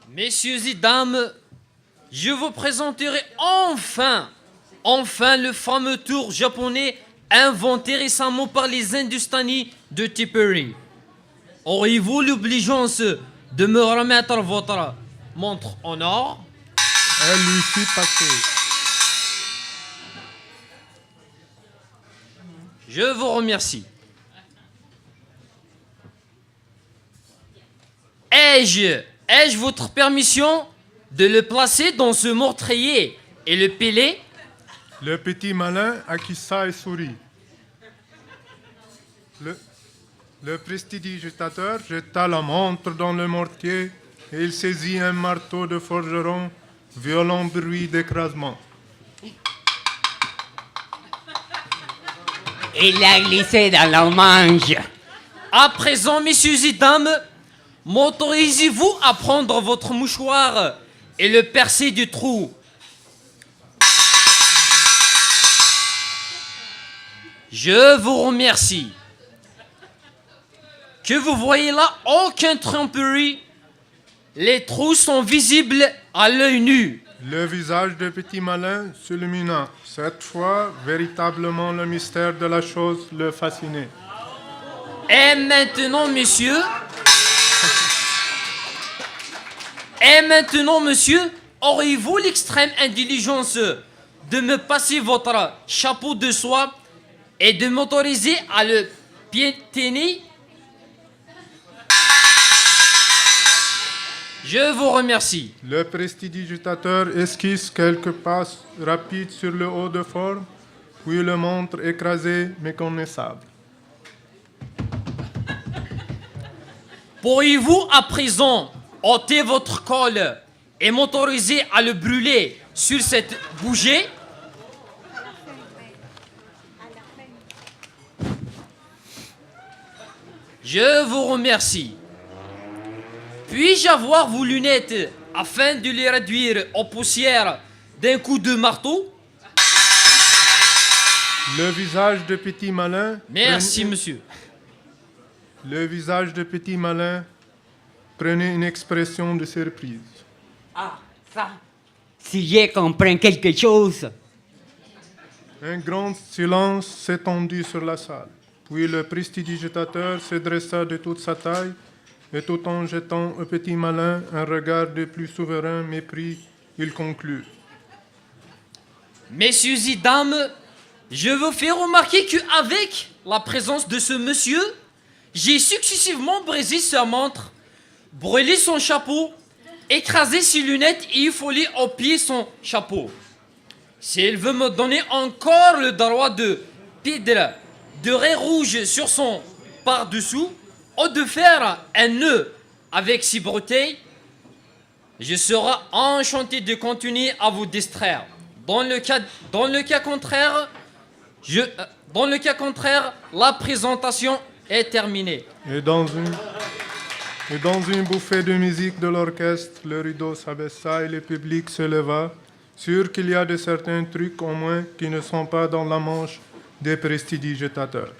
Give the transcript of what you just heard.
Messieurs et dames, je vous présenterai enfin le fameux tour japonais inventé récemment par les Hindustani de Tipperary. Auriez-vous l'obligeance de me remettre votre montre en or? Elle lui fit passer. Je vous remercie. Ai-je votre permission de le placer dans ce meurtrier et le piler? Le petit malin acquiesça et sourit. Le prestidigitateur jeta la montre dans le mortier et il saisit un marteau de forgeron, violent bruit d'écrasement. Il l'a glissé dans la manche. À présent, messieurs et dames, m'autorisez-vous à prendre votre mouchoir et le percer du trou? Je vous remercie. Que vous voyez là, aucun tromperie. Les trous sont visibles à l'œil nu. Le visage de petit malin s'illumina. Cette fois, véritablement, le mystère de la chose le fascinait. Et maintenant, monsieur, auriez-vous l'extrême intelligence de me passer votre chapeau de soie et de m'autoriser à le piétiner? Je vous remercie. Le prestidigitateur esquisse quelques pas rapides sur le haut de forme, puis le montre écrasé, méconnaissable. Pourriez-vous à présent ôter votre col et m'autoriser à le brûler sur cette bougie? Je vous remercie. Puis-je avoir vos lunettes afin de les réduire aux poussières d'un coup de marteau? Le visage de petit malin... Merci, monsieur. Le visage de petit malin prenait une expression de surprise. Ah, ça. Si j'ai compris quelque chose. Un grand silence s'étendit sur la salle. Puis le prestidigitateur se dressa de toute sa taille et tout en jetant au petit malin un regard de plus souverain mépris, il conclut. Messieurs et dames, je vous fais remarquer qu'avec la présence de ce monsieur, j'ai successivement brisé sa montre, brûlé son chapeau, écrasé ses lunettes et effolé au pied son chapeau. S'il veut me donner encore le droit de peindre de raie rouge sur son par-dessous, ou de faire un nœud avec ses bretelles, je serai enchanté de continuer à vous distraire. Dans le cas contraire, la présentation est terminée. Et dans une bouffée de musique de l'orchestre, le rideau s'abaissa et le public se leva, sûr qu'il y a de certains trucs au moins qui ne sont pas dans la manche des prestidigitateurs.